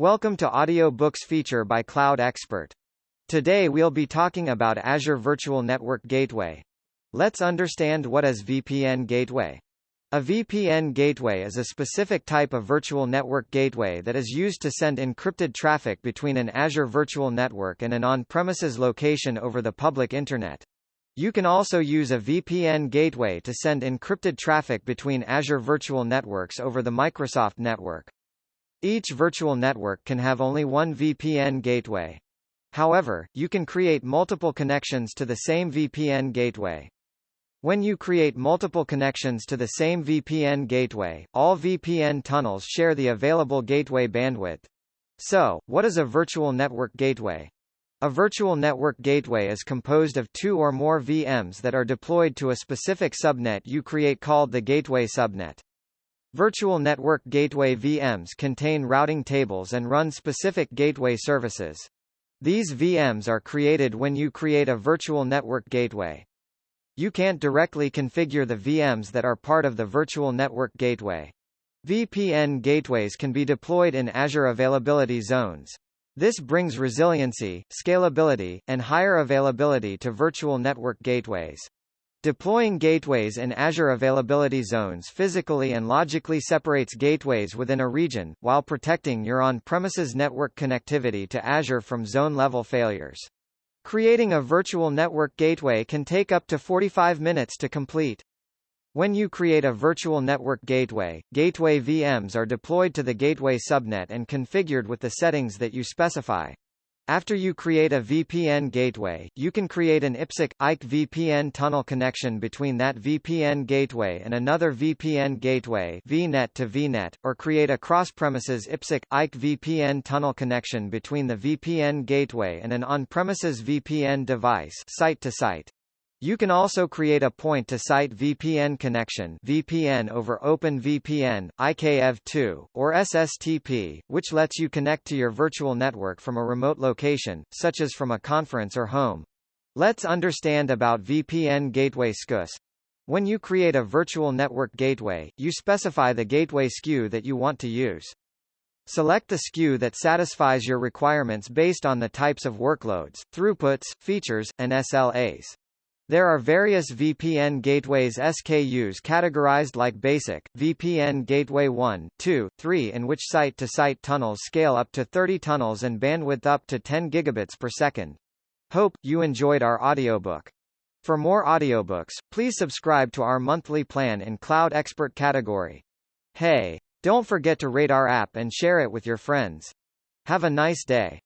Welcome to Audio Books feature by Cloud Expert. Today we'll be talking about Azure Virtual Network Gateway. Let's understand what is VPN gateway. A VPN gateway is a specific type of virtual network gateway that is used to send encrypted traffic between an Azure virtual network and an on-premises location over the public Internet. You can also use a VPN gateway to send encrypted traffic between Azure virtual networks over the Microsoft network. Each virtual network can have only one VPN gateway. However, you can create multiple connections to the same VPN gateway. When you create multiple connections to the same VPN gateway, all VPN tunnels share the available gateway bandwidth. So, what is a virtual network gateway? A virtual network gateway is composed of two or more VMs that are deployed to a specific subnet you create called the gateway subnet. Virtual network gateway VMs contain routing tables and run specific gateway services. These VMs are created when you create a virtual network gateway. You can't directly configure the VMs that are part of the virtual network gateway. VPN gateways can be deployed in Azure availability zones. This brings resiliency, scalability, and higher availability to virtual network gateways. Deploying gateways in Azure availability zones physically and logically separates gateways within a region, while protecting your on-premises network connectivity to Azure from zone-level failures. Creating a virtual network gateway can take up to 45 minutes to complete. When you create a virtual network gateway, gateway VMs are deployed to the gateway subnet and configured with the settings that you specify. After you create a VPN gateway, you can create an IPsec/IK VPN tunnel connection between that VPN gateway and another VPN gateway VNet to VNet, or create a cross-premises IPsec/IK VPN tunnel connection between the VPN gateway and an on-premises VPN device site-to-site. You can also create a point-to-site VPN connection (VPN over OpenVPN, IKEv2, or SSTP), which lets you connect to your virtual network from a remote location, such as from a conference or home. Let's understand about VPN gateway SKUs. When you create a virtual network gateway, you specify the gateway SKU that you want to use. Select the SKU that satisfies your requirements based on the types of workloads, throughputs, features, and SLAs. There are various VPN gateways SKUs categorized like Basic, VPN Gateway 1, 2, 3, in which site-to-site tunnels scale up to 30 tunnels and bandwidth up to 10 gigabits per second. Hope you enjoyed our audiobook. For more audiobooks, please subscribe to our monthly plan in Cloud Expert category. Hey, don't forget to rate our app and share it with your friends. Have a nice day.